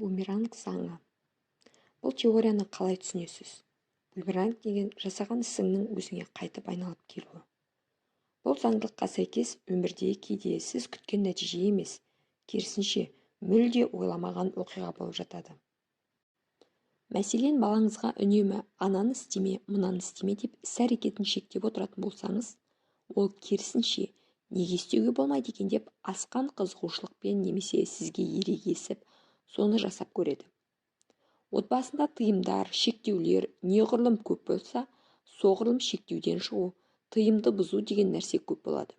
Бумеранг заңы. Бұл теорияны қалай түсінесіз? Бумеранг деген жасаған ісіңнің өзіңе қайтып айналып келуі. Бұл заңдылыққа сәйкес өмірде кейде сіз күткен нәтиже емес, керісінше мүлде ойламаған оқиға болып жатады. Мәселен, балаңызға үнемі ананы істеме, мынаны істеме деп іс-әрекетін шектеп отыратын болсаңыз, ол керісінше неге істеуге болмайды екен деп асқан қызығушылықпен немесе сізге ерегесіп, соны жасап көреді. Отбасында тыйымдар, шектеулер неғұрлым көп болса, соғұрлым шектеуден шығу, тыйымды бұзу деген нәрсе көп болады.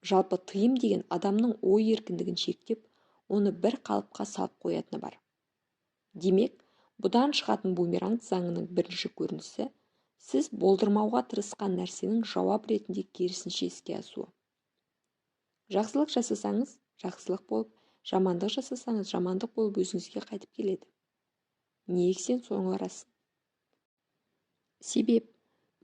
Жалпы тыйым деген адамның ой еркіндігін шектеп, оны бір қалыпқа салып қоятыны бар. Демек, бұдан шығатын бумеранг заңының бірінші көрінісі, сіз болдырмауға тырысқан нәрсенің жауап ретінде керісінше іске асуы. Жақсылық жасасаңыз, жақсылық болып, жамандық жасасаңыз, жамандық болып өзіңізге қайтып келеді. Не ексең соны орасың. Себеп,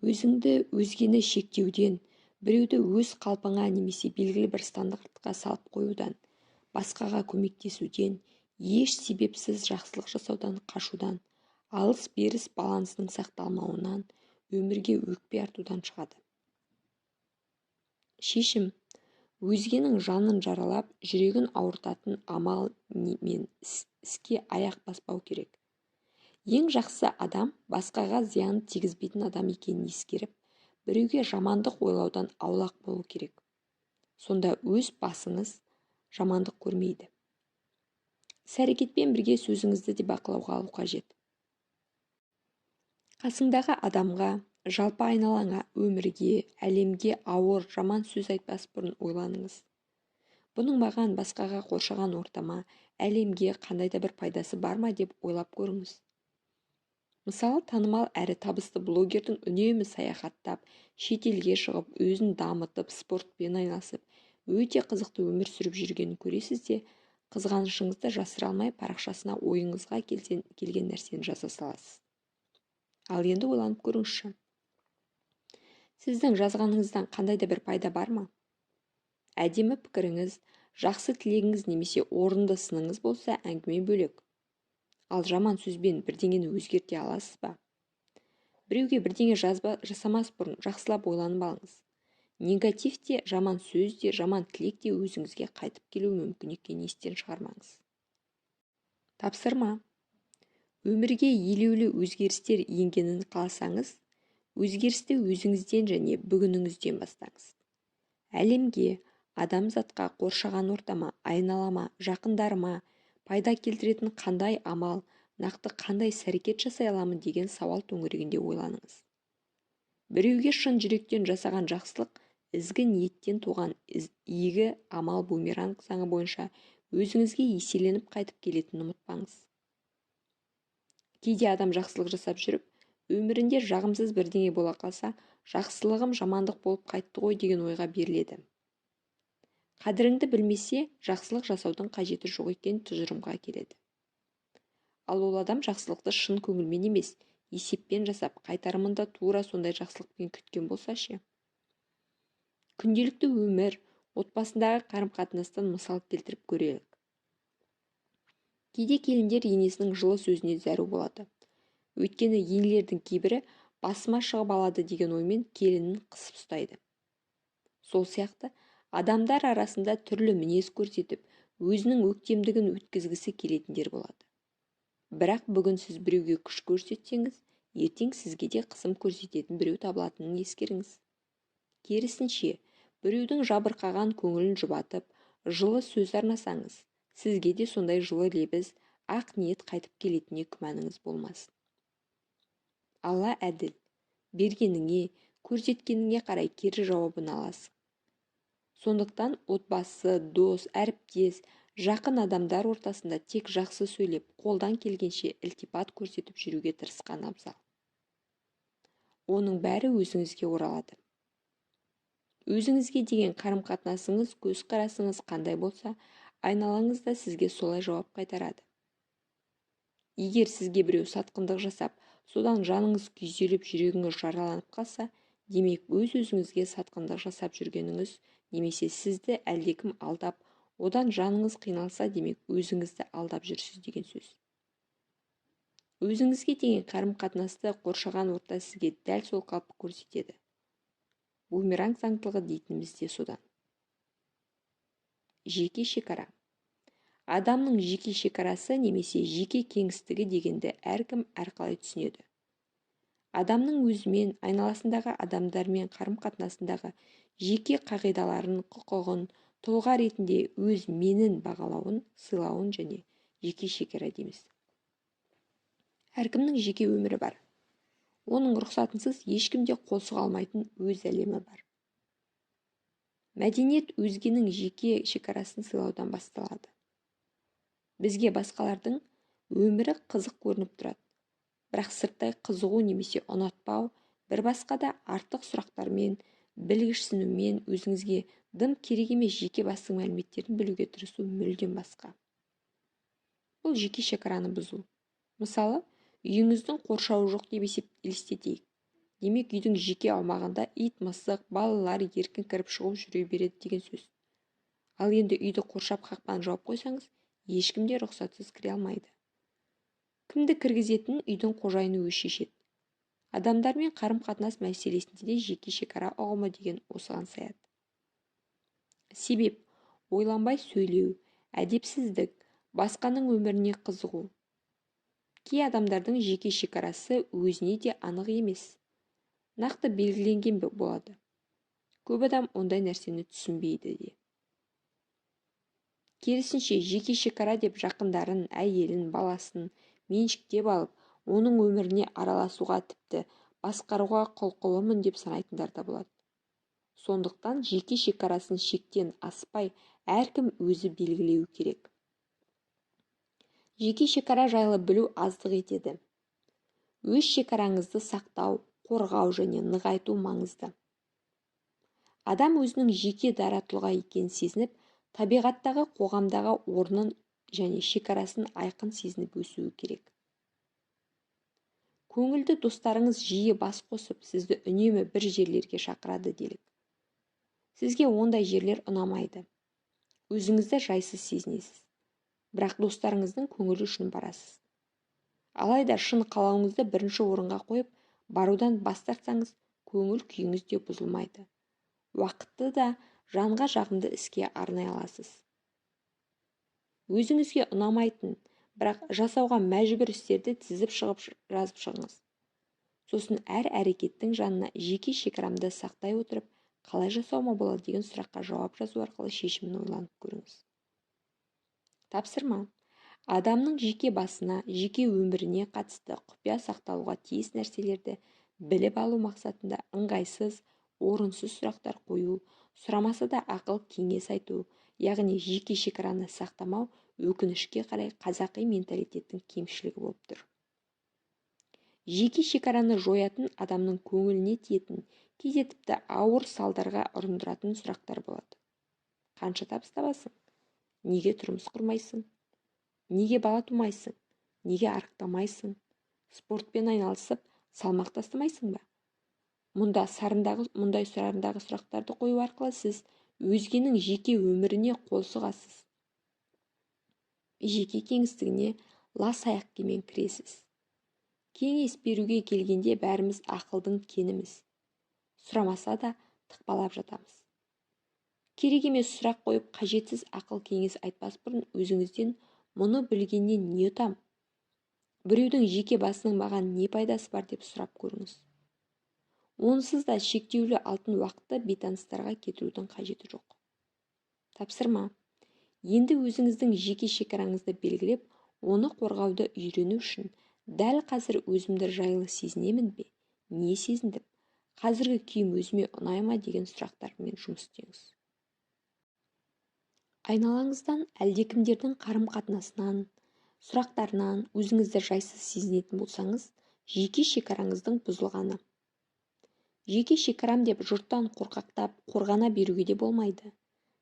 өзіңді өзгені шектеуден, біреуді өз қалпыңа немесе белгілі бір стандартқа салып қоюдан, басқаға көмектесуден, еш себепсіз жақсылық жасаудан қашудан, алыс-беріс балансының сақталмауынан, өмірге өкпе артудан шығады. Шешім, өзгенің жанын жаралап, жүрегін ауыртатын амал мен іске аяқ баспау керек. Ең жақсы адам басқаға зиян тигізбейтін адам екенін ескеріп, біреуге жамандық ойлаудан аулақ болу керек. Сонда өз басыңыз жамандық көрмейді. Іс-әрекетпен бірге сөзіңізді де бақылауға алу қажет. Қасыңдағы адамға, жалпы айналаңа, өмірге, әлемге ауыр, жаман сөз айтпас бұрын ойланыңыз. Бұның маған, басқаға, қоршаған ортама, әлемге қандай да бір пайдасы бар ма деп ойлап көріңіз. Мысалы, танымал әрі табысты блогердің үнемі саяхаттап, шетелге шығып, өзін дамытып, спортпен айналысып, өте қызықты өмір сүріп жүргенін көресіз де, қызғанышыңызды жасыра алмай парақшасына ойыңызға келген нәрсені жаза саласыз. Ал енді ойланып көріңізші. Сіздің жазғаныңыздан қандай да бір пайда бар ма? Әдемі пікіріңіз, жақсы тілегіңіз немесе орынды сыныңыз болса, әңгіме бөлек. Ал жаман сөзбен бірдеңені өзгерте аласыз ба? Біреуге бірдеңе жасамас бұрын жақсылап ойланып алыңыз. Негатив те, жаман сөз де, жаман тілек те өзіңізге қайтып келуі мүмкін екенін естен шығармаңыз. Тапсырма. Өмірге елеулі өзгерістер енгенін қаласаңыз, өзгерісті өзіңізден және бүгініңізден бастаңыз. Әлемге, адамзатқа, қоршаған ортама, айналама, жақындарыма пайда келтіретін қандай амал, нақты қандай іс-әрекет жасай аламын деген сауал төңірегінде ойланыңыз. Біреуге шын жүректен жасаған жақсылық, ізгі ниеттен туған игі амал бумеранг заңы бойынша өзіңізге еселеніп қайтып келетінін ұмытпаңыз. Кейде адам жақсылық жасап жүріп, өмірінде жағымсыз бірдеңе бола қалса, жақсылығым жамандық болып қайтты ғой деген ойға беріледі. Қадіріңді білмесе, жақсылық жасаудың қажеті жоқ екен тұжырымға келеді. Ал ол адам жақсылықты шын көңілмен емес, есеппен жасап, қайтарымында тура сондай жақсылықпен күткен болса ше. Күнделікті өмір, отбасындағы қарым-қатынастан мысал келтіріп көрелік. Кейде келіндер енесінің жылы сөзіне зәру болады. Өйткені енелердің кейбірі басыма шығып алады деген оймен келінін қысып ұстайды. Сол сияқты, адамдар арасында түрлі мінез көрсетіп, өзінің өктемдігін өткізгісі келетіндер болады. Бірақ бүгін сіз біреуге күш көрсетсеңіз, ертең сізге де қысым көрсететін біреу табылатынын ескеріңіз. Керісінше, біреудің жабырқаған көңілін жұбатып, жылы сөз арнасаңыз, сізге де сондай жылы лебіз, ақ ниет қайтып келетініне күмәніңіз болмасын. Алла әділ, бергеніңе, көрсеткеніңе қарай кері жауабын аласың. Сондықтан отбасы, дос, әріптес, жақын адамдар ортасында тек жақсы сөйлеп, қолдан келгенше ілтипат көрсетіп жүруге тырысқан абзал. Оның бәрі өзіңізге оралады. Өзіңізге деген қарым-қатынасыңыз, көзқарасыңыз қандай болса, айналаңыз да сізге солай жауап қайтарады. Егер сізге біреу сатқындық жасап, содан жаныңыз күйзеліп, жүрегіңіз жараланып қалса, демек өз-өзіңізге сатқындық жасап жүргеніңіз, немесе сізді әлдекім алдап, Одан жаныңыз қиналса, демек өзіңізді алдап жүрсіз деген сөз. Өзіңізге деген қарым-қатынасты қоршаған орта сізге дәл сол қалпы көрсетеді. Бумеранг заңдылығы дейтініміз де содан. Жеке шекара. Адамның жеке шекарасы немесе жеке кеңістігі дегенді әркім әрқалай түсінеді. Адамның өзімен, айналасындағы адамдармен қарым-қатынасындағы жеке қағидаларын, құқығын, тұлға ретінде өз менін бағалауын, сыйлауын және жеке шекара дейміз. Әркімнің жеке өмірі бар. Оның рұқсатынсыз ешкімде қол сұға алмайтын өз әлемі бар. Мәдениет өзгенің жеке шекарасын сыйлаудан басталады. Бізге басқалардың өмірі қызық көрініп тұрады. Бірақ сырттай қызығу немесе ұнатпау, бір басқада артық сұрақтармен, білгішсінумен өзіңізге дым керек емес жеке бастың мәліметтерін білуге тырысу мүлдем басқа. Бұл жеке шекараны бұзу. Мысалы, үйіңіздің қоршауы жоқ деп елестетейік. Демек, үйдің жеке аумағында ит, мысық, балалар еркін кіріп шығып жүре береді деген сөз. Ал енді үйді қоршап қақпаны жауып қойсаңыз, ешкімде рұқсатсыз кіре алмайды. Кімді кіргізетінін үйдің қожайыны өзі шешеді. Адамдармен қарым-қатынас мәселесінде де жеке шекара ұғымы деген осыған саяды. Себеп, ойланбай сөйлеу, әдепсіздік, басқаның өміріне қызығу. Кей адамдардың жеке шекарасы өзіне де анық емес. Нақты белгіленген болады. Көп адам ондай нәрсені түсінбейді де. Керісінше жеке шекара деп жақындарын, әйелін, баласын меншіктеп алып, оның өміріне араласуға тіпті басқаруға құлқылымын деп санайтындар да болады. Сондықтан жеке шекарасын шектен аспай әркім өзі белгілеу керек. Жеке шекара жайлы білу аздық етеді. Өз шекараңызды сақтау, қорғау және нығайту маңызды. Адам өзінің жеке дара тұлға екенін сезініп, табиғаттағы қоғамдағы орнын және шекарасын айқын сезініп өсуі керек. Көңілді достарыңыз жиі бас қосып, сізді үнемі бір жерлерге шақырады делік. Сізге ондай жерлер ұнамайды. Өзіңізді жайсыз сезінесіз. Бірақ достарыңыздың көңілі үшін барасыз. Алайда шын қалауыңызды бірінші орынға қойып, барудан бас тартсаңыз, көңіл күйіңіз де бұзылмайды. Уақытты да жанға жағымды іске арнай аласыз. Өзіңізге ұнамайтын, бірақ жасауға мәжбүр істерді тізіп шығып жазып шығыңыз. Сосын әр әрекеттің жанына жеке шекарамды сақтай отырып, қалай жасауыма болады деген сұраққа жауап жазу арқылы шешімін ойланып көріңіз. Тапсырма. Адамның жеке басына, жеке өміріне қатысты құпия сақталуға тиіс нәрселерді біліп алу мақсатында ыңғайсыз, орынсыз сұрақтар қою, сұрамаса да ақыл кеңес айту, яғни жеке шекараны сақтамау өкінішке қарай қазақи менталитеттің кемшілігі болып тұр. Жеке шекараны жоятын адамның көңіліне тиетін, кейде тіпті ауыр салдарға ұрындыратын сұрақтар болады. Қанша табыс табасың? Неге тұрмыс құрмайсың? Неге бала тумайсың? Неге арықтамайсың? Спортпен айналысып, салмақ тастамайсың ба? Мұндай сұрағындағы сұрақтарды қою арқылы сіз өзгенің жеке өміріне қол сұғасыз. Жеке кеңістігіне лас аяқ киіммен кіресіз. Кеңес беруге келгенде бәріміз ақылдың кеніміз. Сұрамаса да тықпалап жатамыз. Керек емес сұрақ қойып, қажетсіз ақыл кеңес айтпас бұрын өзіңізден мұны білгеннен не ұтам? Біреудің жеке басының маған не пайдасы бар деп сұрап көріңіз. Онсыз да шектеулі алтын уақытты бейтаныстарға кетірудің қажеті жоқ. Тапсырма. Енді өзіңіздің жеке шекараңызды белгілеп, оны қорғауды үйрену үшін дәл қазір өзімді жайлы сезінемін бе? Не сезіндім? Қазіргі күйім өзіме ұнай ма деген сұрақтармен жұмыс істеңіз. Айналаңыздан әлдекімдердің қарым-қатынасынан, сұрақтарынан өзіңізді жайсыз сезінетін болсаңыз, жеке шекараңыздың бұзылғаны. Жеке шекарам деп жұрттан қорқақтап, қорғана беруге де болмайды.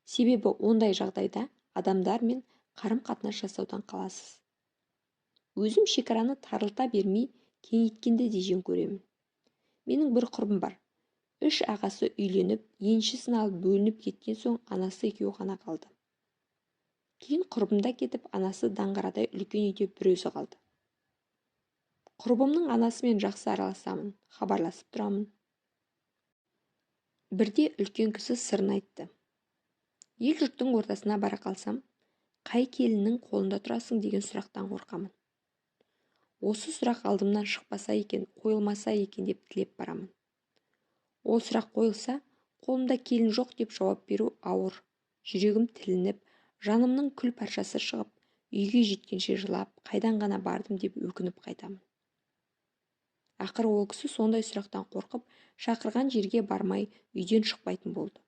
Себебі ондай жағдайда адамдармен қарым-қатынас жасаудан қаласыз. Өзім шекараны тарылта бермей, кеңейткенді де жөн көремін. Менің бір құрбым бар. 3 ағасы үйленіп, еншісін алып бөлініп кеткен соң анасы екеуі ғана қалды. Кейін құрбымда кетіп, анасы даңғарадай үлкен үйде бір өзі қалды. Құрбымның анасымен жақсы араласамын, хабарласып тұрамын. Бірде үлкен кісі сырын айтты. Ел жұрттың ортасына бара қалсам, қай келіннің қолында тұрасың деген сұрақтан қорқамын. Осы сұрақ алдымнан шықпаса екен, қойылмаса екен деп тілеп барамын. Ол сұрақ қойылса, қолымда келін жоқ деп жауап беру ауыр. Жүрегім тілініп, жанымның күл паршасы шығып, үйге жеткенше жылап, қайдан ғана бардым деп өкініп қайтамын. Ақыры ол кісі сондай сұрақтан қорқып, шақырған жерге бармай, үйден шықпайтын болды.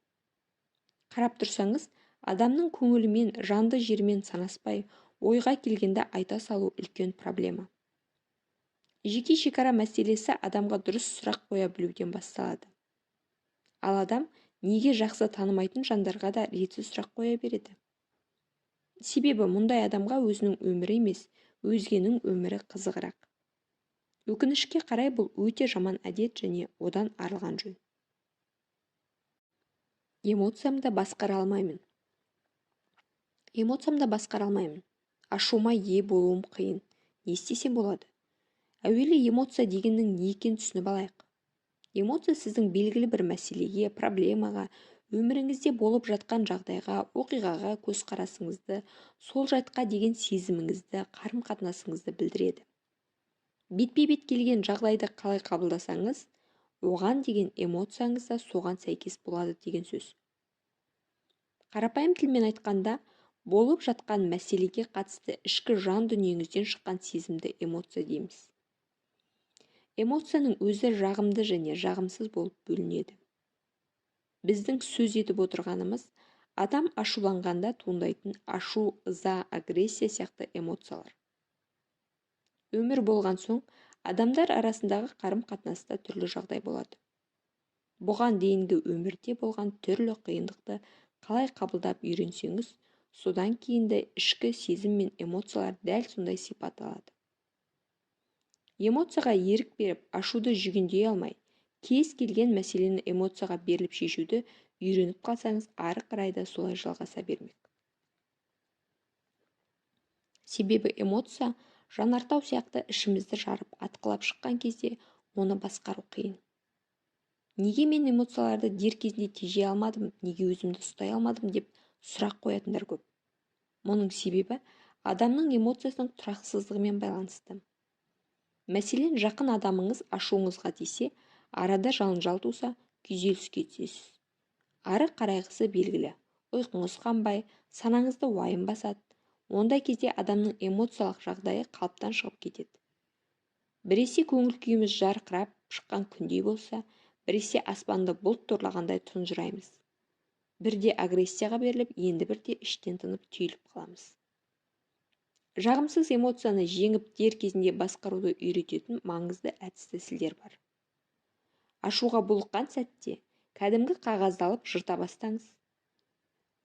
Қарап тұрсаңыз, адамның көңілімен, жанды жермен санаспай, ойға келгенде айта салу үлкен проблема. Жеке шекара мәселесі адамға дұрыс сұрақ қоя білуден басталады. Ал адам неге жақсы танымайтын жандарға да ретсіз сұрақ қоя береді? Себебі мұндай адамға өзінің өмірі емес, өзгенің өмірі қызығырақ. Өкінішке қарай бұл өте жаман әдет және одан арылған жөн. Эмоциямды басқара алмаймын. Ашуыма ие болуым қиын. Не істесем болады? Әуелі эмоция дегеннің не екенін түсініп алайық. Эмоция сіздің белгілі бір мәселеге, проблемаға, өміріңізде болып жатқан жағдайға, оқиғаға көзқарасыңызды, сол жайтқа деген сезіміңізді, қарым-қатынасыңызды білдіреді. Бетпе-бет келген жағдайды қалай қабылдасаңыз, оған деген эмоцияңыз да соған сәйкес болады деген сөз. Қарапайым тілмен айтқанда, болып жатқан мәселеге қатысты ішкі жан дүниеңізден шыққан сезімді эмоция дейміз. Эмоцияның өзі жағымды және жағымсыз болып бөлінеді. Біздің сөз етіп отырғанымыз адам ашуланғанда туындайтын ашу, ыза, агрессия сияқты эмоциялар. Өмір болған соң, адамдар арасындағы қарым-қатынаста түрлі жағдай болады. Бұған дейінгі өмірде болған түрлі қиындықты қалай қабылдап үйренсеңіз, содан кейінді ішкі сезім мен эмоциялар дәл сондай сипат алады. Эмоцияға ерік беріп, ашуды жүгендей алмай, кез келген мәселені эмоцияға беріліп шешуді үйреніп қалсаңыз, ары қарай да солай жалғаса бермек. Себебі эмоция жанартау сияқты ішімізді жарып, атқылап шыққан кезде оны басқару қиын. Неге мен эмоцияларды дер кезінде тежей алмадым, неге өзімді ұстай алмадым деп сұрақ қоятындар көп. Мұның себебі адамның эмоциясының тұрақсыздығымен байланысты. Мәселен, жақын адамыңыз ашуыңызға тисе, арада жанжал туса, күйзеліске түсесіз. Ары қарайғысы белгілі, ұйқыңыз қанбай, санаңызды уайым басады. Ондай кезде адамның эмоциялық жағдайы қалыптан шығып кетеді. Біресе көңіл күйіміз жарқырап шыққан күндей болса, біресе аспанды бұлт торлағандай тұнжыраймыз. Бірде агрессияға беріліп, енді бірде іштен тынып түйіліп қаламыз. Жағымсыз эмоцияны жеңіп дер кезінде басқаруды үйрететін маңызды әдіс-тәсілдер бар. Ашуға булыққан сәтте кәдімгі қағазды алып жырта бастаңыз.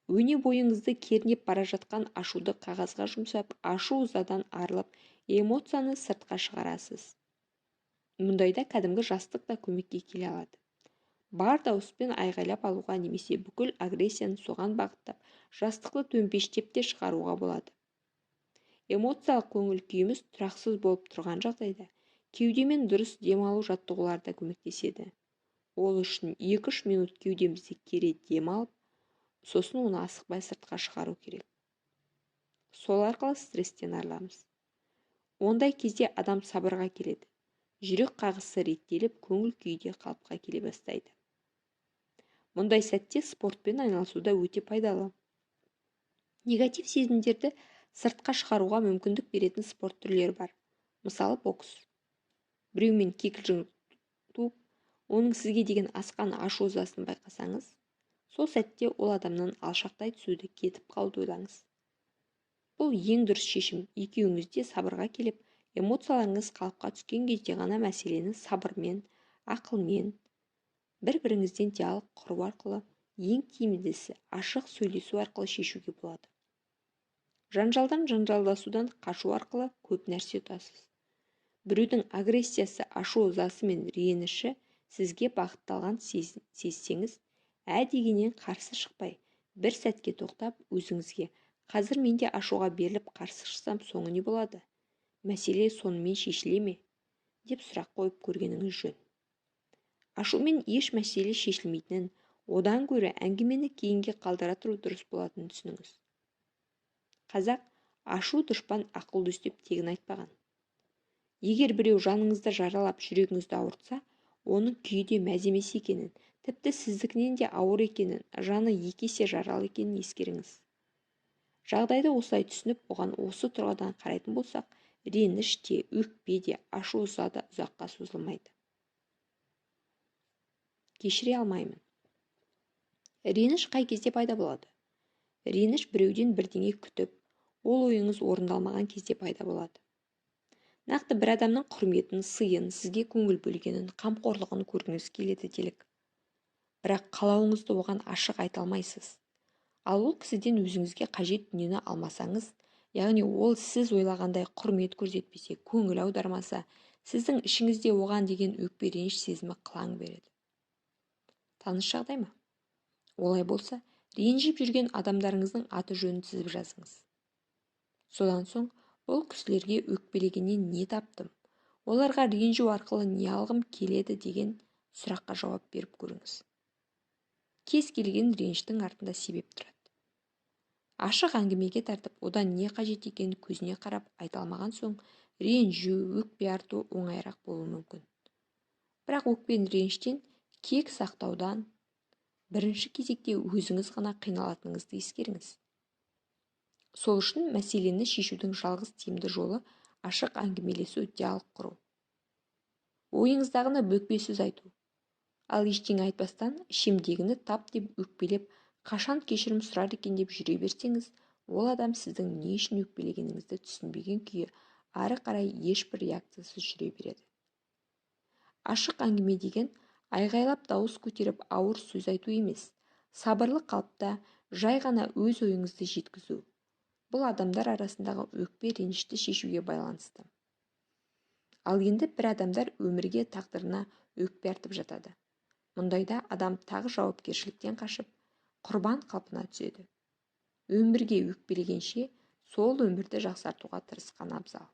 Өне бойыңызды кернеп бара жатқан ашуды қағазға жұмсап, ашу-ызадан арылып, эмоцияны сыртқа шығарасыз. Мұндайда кәдімгі жастық та көмекке келе алады. Бар дауыспен айғайлап алуға немесе бүкіл агрессияны соған бағыттап, жастықты төмпештеп те шығаруға болады. Эмоциялық көңіл күйіміз тұрақсыз болып тұрған жағдайда, кеудемен дұрыс демалу жаттығуларда көмектеседі. Ол үшін 2-3 минут кеудемізді кере демалып, сосын оны асықпай сыртқа шығару керек. Сол арқылы стресстен арыламыз. Ондай кезде адам сабырға келеді. Жүрек қағысы реттеліп, көңіл күйде қалыпқа келе бастайды. Мұндай сәтте спортпен айналысуда өте пайдалы. Негатив сезімдерді сыртқа шығаруға мүмкіндік беретін спорт түрлері бар. Мысалы, бокс. Біреумен кикілжің туып, оның сізге деген асқан ашу-ызасын байқасаңыз, сол сәтте ол адамнан алшақтай түсуді, кетіп қалуды ойлаңыз. Бұл ең дұрыс шешім. Екеуіңіз де сабырға келіп, эмоцияларыңыз қалыпқа түскен кезде ғана мәселені сабырмен, ақылмен, бір-біріңізден диалог құру арқылы, ең тиімдісі ашық сөйлесу арқылы шешуге болады. Жанжалдан, жанжалдасудан қашу арқылы көп нәрсе ұтасыз. Біреудің агрессиясы, ашу-ызасы мен реніші сізге бағытталған сезсеңіз, дегеннен қарсы шықпай, бір сәтке тоқтап, өзіңізге Қазір менде ашуға беріліп қарсы шықсам соңы не болады? Мәселе сонымен шешіле ме? Деп сұрақ қойып көргеніңіз жөн. Ашумен еш мәселе шешілмейтінін, одан гөрі әңгімені кейінге қалдыра тұру дұрыс болатынын түсініңіз. Қазақ ашу дұшпан ақыл дос деп тегін айтпаған. Егер біреу жаныңызды жаралап жүрегіңізді ауыртса, оның күйі де мәз емес екенін, тіпті сіздікінен де ауыр екенін, жаны екі есе жаралы екенін ескеріңіз. Жағдайды осылай түсініп, оған осы тұрғыдан қарайтын болсақ, реніш те, өкпе де, ашу да ұзаққа созылмайды. Кешіре алмаймын. Реніш қай кезде пайда болады? Реніш біреуден бірдеңе күтіп, ол ойыңыз орындалмаған кезде пайда болады. Нақты бір адамның құрметін, сыйын, сізге көңіл бөлгенін, қамқорлығын көргіңіз келеді делік. Бірақ қалауыңызды оған ашық айта алмайсыз. Ал ол кісіден өзіңізге қажет дүниені алмасаңыз, яғни ол сіз ойлағандай құрмет көрсетпесе, көңіл аудармаса, сіздің ішіңізде оған деген өкпе реніш сезімі қылаң береді. Таныс жағдай ма? Олай болса, ренжіп жүрген адамдарыңыздың аты жөнін тізіп жазыңыз. Содан соң, бұл кісілерге өкпелегеннен не таптым, оларға ренжу арқылы не алғым келеді деген сұраққа жауап беріп көріңіз. Кез келген реніштің артында себеп тұрады. Ашық әңгімеге тартып, одан не қажет екенін көзіне қарап айта алмаған соң, ренжу, өкпе арту оңайырақ болуы мүмкін. Бірақ өкпен реніштен кек сақтаудан бірінші кезекте өзіңіз ғана қиналатыныңызды ескеріңіз. Сол үшін мәселені шешудің жалғыз тиімді жолы ашық әңгімелесу, диалог құру. Ойыңыздағыны бүкпе сөз айту. Ал ештеңе айтпастан, ішімдегіні тап деп өкпелеп, қашан кешірім сұрар екен деп жүре берсеңіз, ол адам сіздің не үшін өкпелегеніңізді түсінбеген күйі ары қарай ешбір реакциясыз жүре береді. Ашық әңгіме деген айғайлап дауыс көтеріп ауыр сөз айту емес, сабырлы қалыпта жай ғана өз ойыңызды жеткізу. Бұл адамдар арасындағы өкпе ренішті шешуге байланысты. Ал енді бір адамдар өмірге, тағдырына өкпе артып жатады. Мұндайда адам тағы жауапкершіліктен қашып, құрбан қалпына түседі. Өмірге өкпелегенше сол өмірді жақсартуға тырысқан абзал.